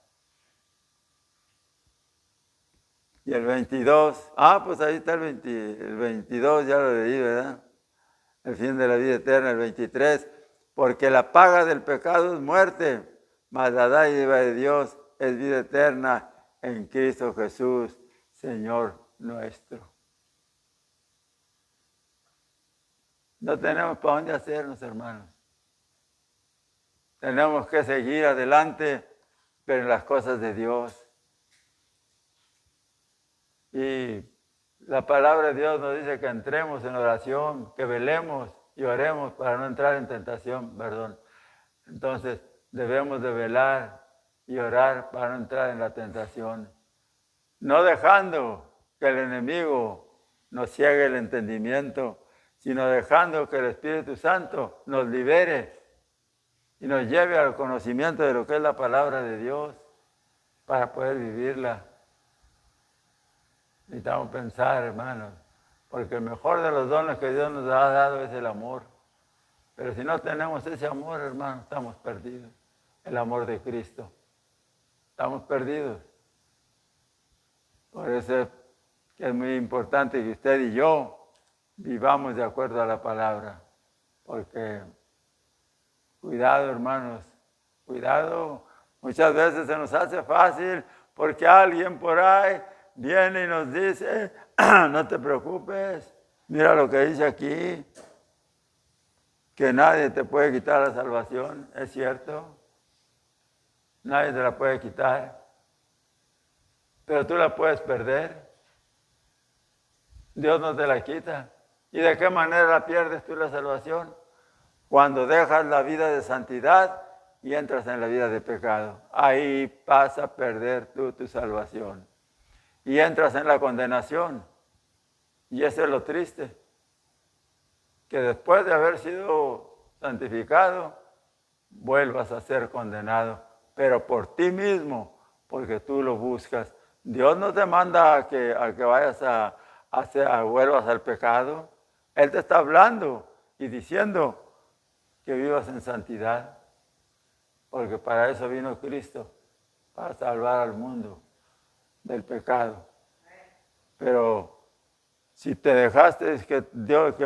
Y el 22, pues ahí está el 22, ya lo leí, ¿verdad? El fin de la vida eterna, el 23, porque la paga del pecado es muerte, mas la dádiva de Dios es vida eterna en Cristo Jesús, Señor nuestro. No tenemos para dónde hacernos, hermanos. Tenemos que seguir adelante, pero en las cosas de Dios. Y la palabra de Dios nos dice que entremos en oración, que velemos y oremos para no entrar en tentación, perdón. Entonces, debemos de velar y orar para no entrar en la tentación. No dejando que el enemigo nos ciegue el entendimiento, sino dejando que el Espíritu Santo nos libere y nos lleve al conocimiento de lo que es la palabra de Dios para poder vivirla. Necesitamos pensar, hermanos, porque el mejor de los dones que Dios nos ha dado es el amor. Pero si no tenemos ese amor, hermanos, estamos perdidos. El amor de Cristo. Estamos perdidos. Por eso es que es muy importante que usted y yo vivamos de acuerdo a la palabra. Porque, cuidado, hermanos, cuidado. Muchas veces se nos hace fácil porque alguien por ahí viene y nos dice, no te preocupes, mira lo que dice aquí, que nadie te puede quitar la salvación, ¿es cierto? Nadie te la puede quitar, pero tú la puedes perder. Dios no te la quita. ¿Y de qué manera la pierdes tú la salvación? Cuando dejas la vida de santidad y entras en la vida de pecado. Ahí vas a perder tú tu salvación. Y entras en la condenación. Y eso es lo triste. Que después de haber sido santificado, vuelvas a ser condenado. Pero por ti mismo, porque tú lo buscas. Dios no te manda a que vayas vuelvas al pecado. Él te está hablando y diciendo que vivas en santidad. Porque para eso vino Cristo, para salvar al mundo del pecado. Pero si te dejaste que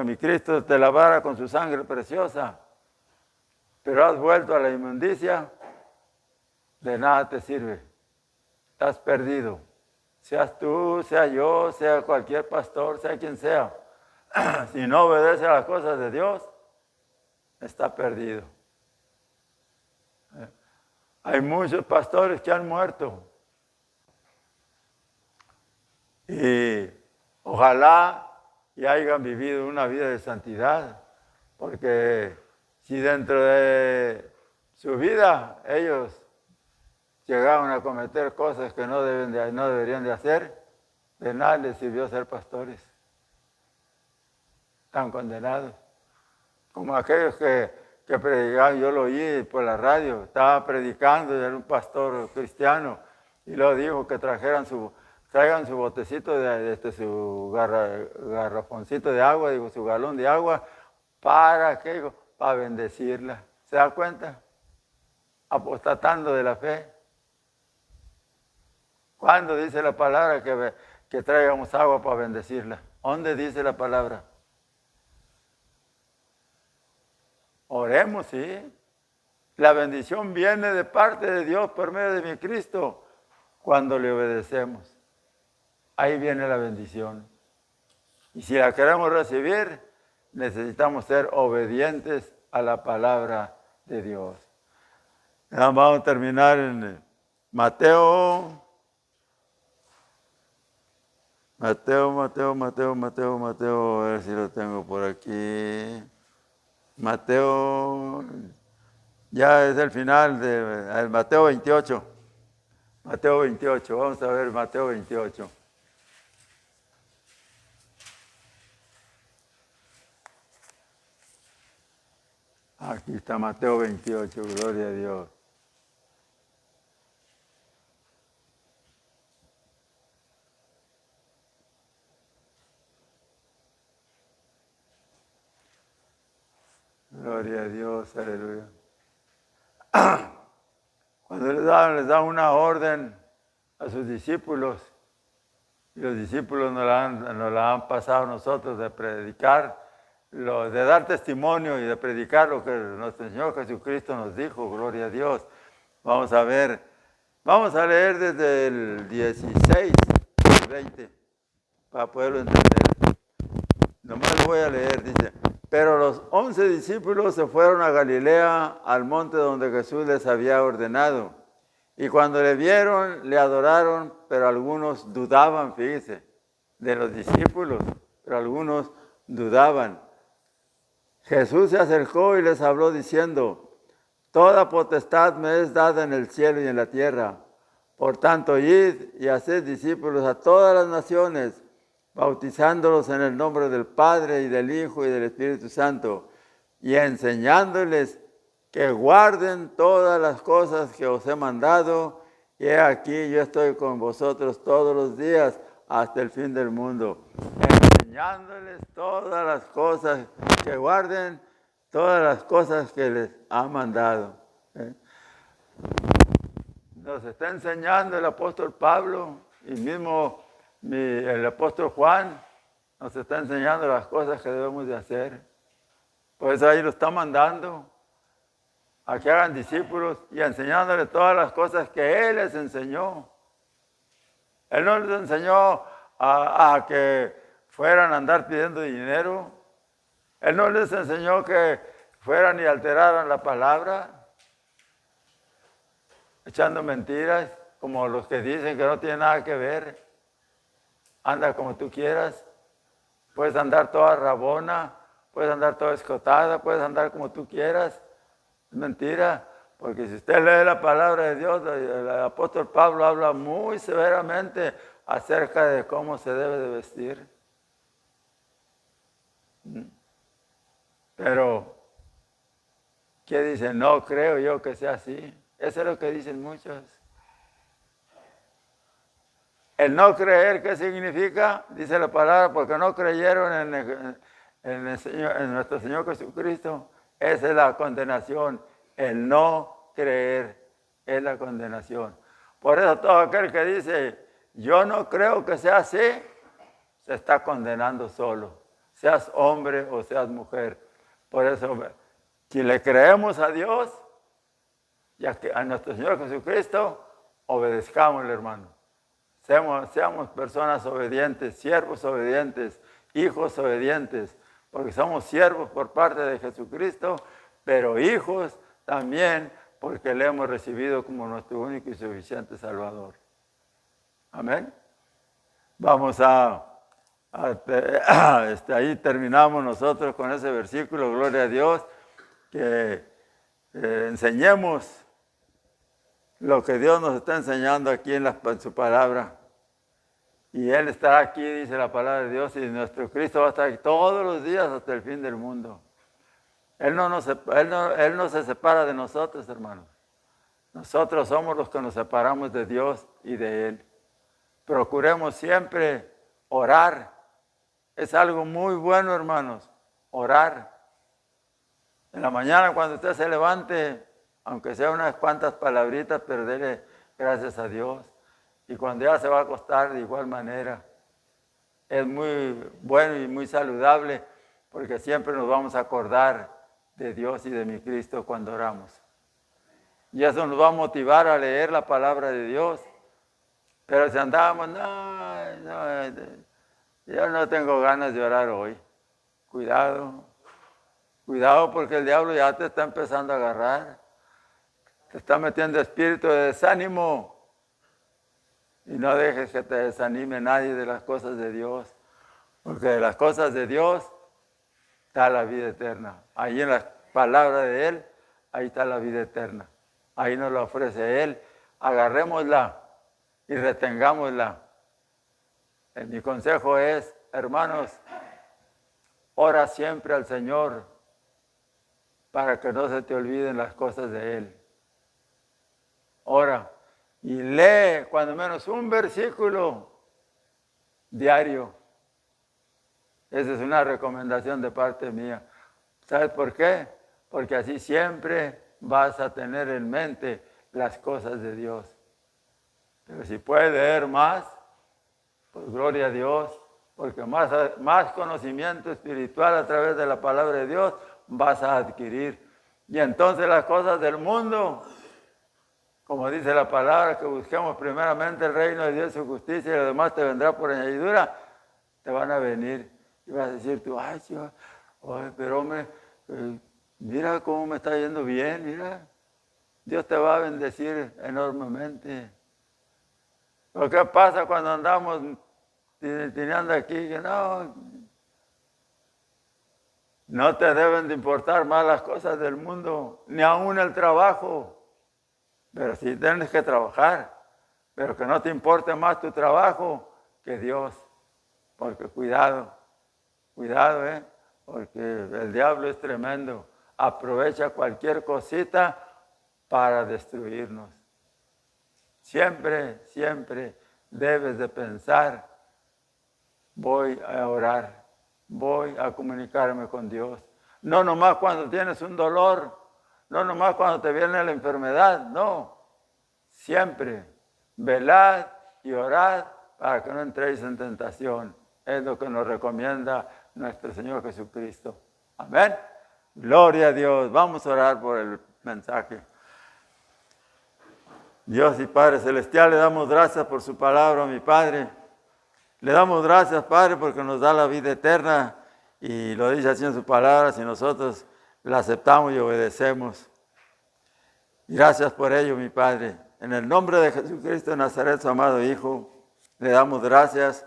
mi Cristo te lavara con su sangre preciosa, pero has vuelto a la inmundicia, de nada te sirve. Estás perdido. Seas tú, sea yo, sea cualquier pastor, sea quien sea. Si no obedece a las cosas de Dios, está perdido. Hay muchos pastores que han muerto. Y ojalá y hayan vivido una vida de santidad, porque si dentro de su vida ellos llegaron a cometer cosas que no deberían de hacer, de nada les sirvió ser pastores. Están condenados. Como aquellos que predicaban, yo lo oí por la radio, estaba predicando, era un pastor cristiano, y luego dijo que traigan su botecito, su garrafoncito de agua, digo, su galón de agua, para bendecirla. ¿Se da cuenta? Apostatando de la fe. ¿Cuándo dice la palabra que traigamos agua para bendecirla? ¿Dónde dice la palabra? Oremos, sí, La bendición viene de parte de Dios por medio de mi Cristo cuando le obedecemos. Ahí viene la bendición. Y si la queremos recibir, necesitamos ser obedientes a la palabra de Dios. Vamos a terminar en Mateo, a ver si lo tengo por aquí. Mateo, ya es el final de Mateo 28. Mateo 28, vamos a ver Mateo 28. Aquí está Mateo 28, gloria a Dios. Gloria a Dios, aleluya. Cuando les da una orden a sus discípulos, y los discípulos nos la han pasado a nosotros de predicar, de dar testimonio y de predicar lo que nuestro Señor Jesucristo nos dijo, gloria a Dios. Vamos a ver, vamos a leer desde el 16 al 20 para poderlo entender. Nomás lo voy a leer, dice: pero los 11 discípulos se fueron a Galilea, al monte donde Jesús les había ordenado. Y cuando le vieron, le adoraron, pero algunos dudaban, fíjese, de los discípulos, pero algunos dudaban. Jesús se acercó y les habló diciendo: toda potestad me es dada en el cielo y en la tierra. Por tanto, id y haced discípulos a todas las naciones, bautizándolos en el nombre del Padre y del Hijo y del Espíritu Santo, y enseñándoles que guarden todas las cosas que os he mandado, y he aquí yo estoy con vosotros todos los días hasta el fin del mundo, enseñándoles todas las cosas, que guarden todas las cosas que les ha mandado. Nos está enseñando el apóstol Pablo y mismo el apóstol Juan nos está enseñando las cosas que debemos de hacer. Por eso ahí lo está mandando a que hagan discípulos y enseñándoles todas las cosas que Él les enseñó. Él no les enseñó a que fueran a andar pidiendo dinero. Él no les enseñó que fueran y alteraran la palabra, echando mentiras, como los que dicen que no tiene nada que ver. Anda como tú quieras. Puedes andar toda rabona, puedes andar toda escotada, puedes andar como tú quieras. Es mentira, porque si usted lee la palabra de Dios, el apóstol Pablo habla muy severamente acerca de cómo se debe de vestir. Pero, ¿qué dice? No creo yo que sea así. Eso es lo que dicen muchos. El no creer, ¿qué significa? Dice la palabra, porque no creyeron en nuestro Señor Jesucristo. Esa es la condenación. El no creer es la condenación. Por eso todo aquel que dice, yo no creo que sea así, se está condenando solo. Seas hombre o seas mujer. Por eso, si le creemos a Dios, ya que a nuestro Señor Jesucristo, obedezcámosle, hermano. Seamos personas obedientes, siervos obedientes, hijos obedientes, porque somos siervos por parte de Jesucristo, pero hijos también porque le hemos recibido como nuestro único y suficiente Salvador. Amén. Vamos ahí terminamos nosotros con ese versículo, gloria a Dios, que enseñemos lo que Dios nos está enseñando aquí en su palabra. Y Él estará aquí, dice la palabra de Dios, y nuestro Cristo va a estar aquí todos los días hasta el fin del mundo. Él no se separa de nosotros, hermanos. Nosotros somos los que nos separamos de Dios y de Él. Procuremos siempre orar. Es algo muy bueno, hermanos, orar. En la mañana cuando usted se levante, aunque sea unas cuantas palabritas, pero dele gracias a Dios. Y cuando ya se va a acostar, de igual manera. Es muy bueno y muy saludable, porque siempre nos vamos a acordar de Dios y de mi Cristo cuando oramos. Y eso nos va a motivar a leer la palabra de Dios. Pero si andamos, no, yo no tengo ganas de orar hoy. Cuidado, cuidado porque el diablo ya te está empezando a agarrar. Te está metiendo espíritu de desánimo. Y no dejes que te desanime nadie de las cosas de Dios. Porque de las cosas de Dios está la vida eterna. Ahí en la palabra de Él, ahí está la vida eterna. Ahí nos la ofrece Él. Agarrémosla y retengámosla. Mi consejo es, hermanos, ora siempre al Señor para que no se te olviden las cosas de Él. Ora y lee cuando menos un versículo diario. Esa es una recomendación de parte mía. ¿Sabes por qué? Porque así siempre vas a tener en mente las cosas de Dios. Pero si puedes leer más, pues gloria a Dios, porque más conocimiento espiritual a través de la palabra de Dios vas a adquirir. Y entonces las cosas del mundo, como dice la palabra, que busquemos primeramente el reino de Dios y su justicia y lo demás te vendrá por añadidura, te van a venir. Y vas a decir tú, ay, pero hombre, mira cómo me está yendo bien, mira. Dios te va a bendecir enormemente. Lo que pasa cuando andamos tirando aquí, que no te deben de importar más las cosas del mundo, ni aún el trabajo. Pero sí tienes que trabajar, pero que no te importe más tu trabajo que Dios. Porque cuidado, porque el diablo es tremendo. Aprovecha cualquier cosita para destruirnos. Siempre, siempre debes de pensar, voy a orar, voy a comunicarme con Dios. No nomás cuando tienes un dolor, no nomás cuando te viene la enfermedad, no. Siempre velad y orad para que no entréis en tentación. Es lo que nos recomienda nuestro Señor Jesucristo. Amén. Gloria a Dios. Vamos a orar por el mensaje. Dios y Padre Celestial, le damos gracias por su palabra, mi Padre. Le damos gracias, Padre, porque nos da la vida eterna y lo dice así en su palabra, si nosotros la aceptamos y obedecemos. Gracias por ello, mi Padre. En el nombre de Jesucristo de Nazaret, su amado Hijo, le damos gracias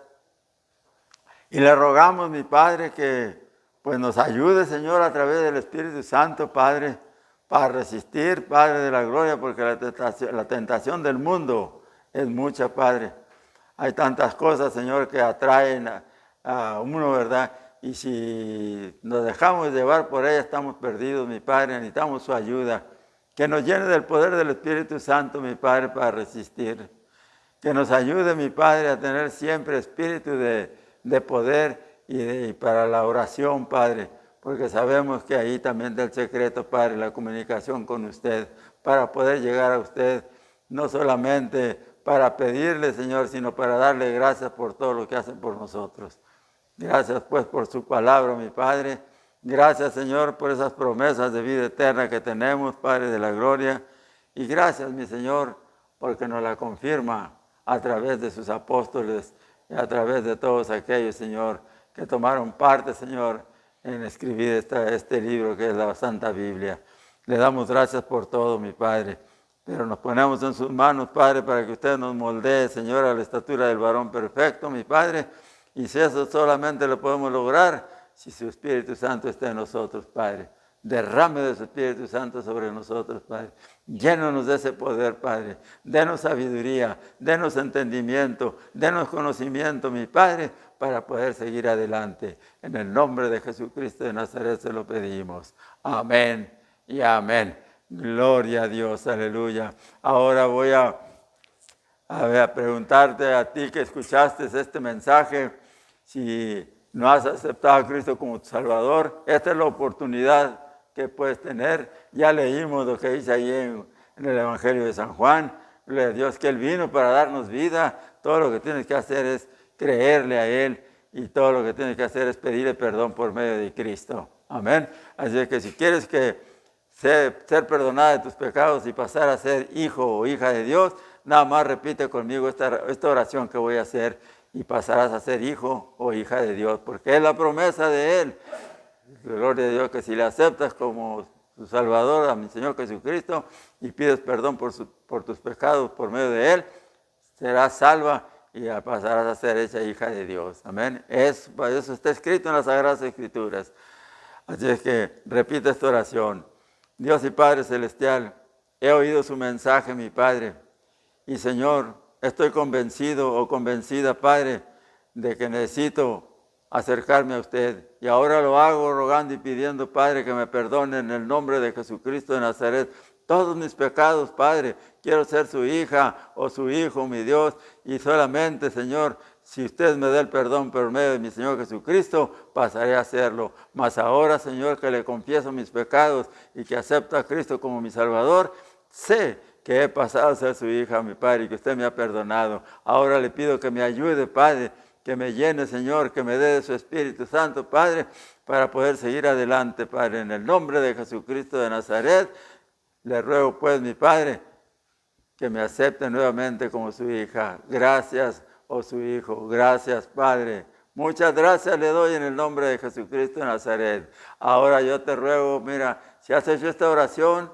y le rogamos, mi Padre, que pues nos ayude, Señor, a través del Espíritu Santo, Padre, para resistir, Padre de la gloria, porque la tentación del mundo es mucha, Padre. Hay tantas cosas, Señor, que atraen a uno, ¿verdad? Y si nos dejamos llevar por ella, estamos perdidos, mi Padre, necesitamos su ayuda. Que nos llene del poder del Espíritu Santo, mi Padre, para resistir. Que nos ayude, mi Padre, a tener siempre espíritu de poder y para la oración, Padre, porque sabemos que ahí también está el secreto, Padre, la comunicación con usted, para poder llegar a usted, no solamente para pedirle, Señor, sino para darle gracias por todo lo que hace por nosotros. Gracias, pues, por su palabra, mi Padre. Gracias, Señor, por esas promesas de vida eterna que tenemos, Padre de la gloria. Y gracias, mi Señor, porque nos la confirma a través de sus apóstoles y a través de todos aquellos, Señor, que tomaron parte, Señor, en escribir este libro que es la Santa Biblia. Le damos gracias por todo, mi Padre. Pero nos ponemos en sus manos, Padre, para que usted nos moldee, Señor, a la estatura del varón perfecto, mi Padre. Y si eso solamente lo podemos lograr, si su Espíritu Santo está en nosotros, Padre. Derrame de su Espíritu Santo sobre nosotros, Padre. Llénanos de ese poder, Padre. Denos sabiduría, denos entendimiento, denos conocimiento, mi Padre, para poder seguir adelante. En el nombre de Jesucristo de Nazaret se lo pedimos. Amén y amén. Gloria a Dios, aleluya. Ahora voy a preguntarte a ti que escuchaste este mensaje, si no has aceptado a Cristo como tu Salvador, esta es la oportunidad que puedes tener. Ya leímos lo que dice ahí en el Evangelio de San Juan. Gloria a Dios, que Él vino para darnos vida. Todo lo que tienes que hacer es creerle a Él y todo lo que tienes que hacer es pedirle perdón por medio de Cristo. Amén. Así que si quieres que ser perdonada de tus pecados y pasar a ser hijo o hija de Dios, nada más repite conmigo esta oración que voy a hacer y pasarás a ser hijo o hija de Dios, porque es la promesa de Él. Gloria a Dios, que si le aceptas como tu Salvador, a mi Señor Jesucristo, y pides perdón por tus pecados por medio de Él, serás salva y pasarás a ser hecha hija de Dios. Amén. Eso está escrito en las Sagradas Escrituras. Así es que repite esta oración. Dios y Padre Celestial, he oído su mensaje, mi Padre. Y Señor, estoy convencido o convencida, Padre, de que necesito acercarme a usted. Y ahora lo hago rogando y pidiendo, Padre, que me perdone en el nombre de Jesucristo de Nazaret todos mis pecados, Padre. Quiero ser su hija o su hijo, mi Dios. Y solamente, Señor, si usted me da el perdón por medio de mi Señor Jesucristo, pasaré a hacerlo. Mas ahora, Señor, que le confieso mis pecados y que acepto a Cristo como mi Salvador, sé que he pasado a ser su hija, mi Padre, y que usted me ha perdonado. Ahora le pido que me ayude, Padre, que me llene, Señor, que me dé de su Espíritu Santo, Padre, para poder seguir adelante, Padre. En el nombre de Jesucristo de Nazaret, le ruego, pues, mi Padre, que me acepte nuevamente como su hija. Gracias, oh su hijo. Gracias, Padre. Muchas gracias le doy en el nombre de Jesucristo de Nazaret. Ahora yo te ruego, mira, si has hecho esta oración,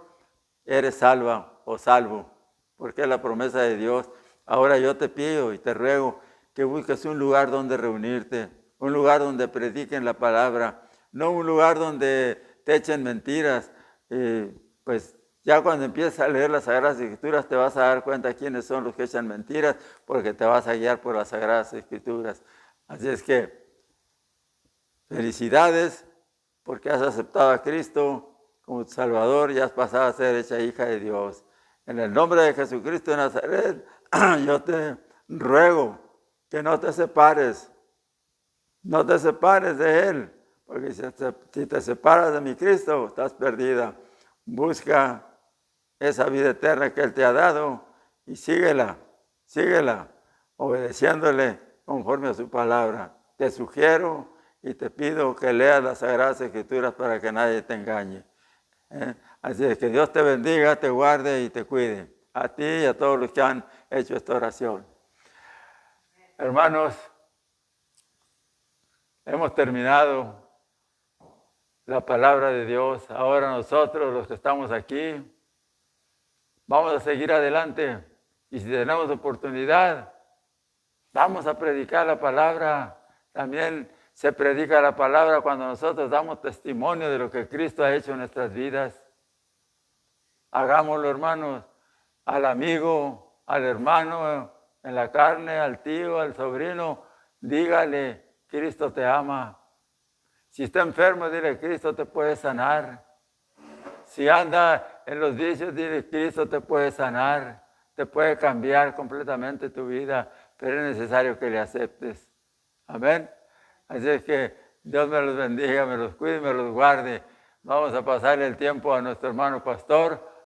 eres salva o salvo, porque es la promesa de Dios. Ahora yo te pido y te ruego que busques un lugar donde reunirte, un lugar donde prediquen la palabra, no un lugar donde te echen mentiras. Pues ya cuando empieces a leer las Sagradas Escrituras te vas a dar cuenta quiénes son los que echan mentiras, porque te vas a guiar por las Sagradas Escrituras. Así es que felicidades, porque has aceptado a Cristo como tu Salvador y has pasado a ser hecha hija de Dios. En el nombre de Jesucristo de Nazaret, yo te ruego que no te separes de Él, porque si te separas de mi Cristo, estás perdida. Busca esa vida eterna que Él te ha dado y síguela, obedeciéndole conforme a su palabra. Te sugiero y te pido que leas las Sagradas Escrituras para que nadie te engañe. Así es que Dios te bendiga, te guarde y te cuide, a ti y a todos los que han hecho esta oración. Hermanos, hemos terminado la palabra de Dios. Ahora nosotros, los que estamos aquí, vamos a seguir adelante. Y si tenemos oportunidad, vamos a predicar la palabra. También se predica la palabra cuando nosotros damos testimonio de lo que Cristo ha hecho en nuestras vidas. Hagámoslo, hermanos, al amigo, al hermano en la carne, al tío, al sobrino, dígale, Cristo te ama. Si está enfermo, dile, Cristo te puede sanar. Si anda en los vicios, dile, Cristo te puede sanar, te puede cambiar completamente tu vida, pero es necesario que le aceptes. Amén. Así es que Dios me los bendiga, me los cuide y me los guarde. Vamos a pasarle el tiempo a nuestro hermano pastor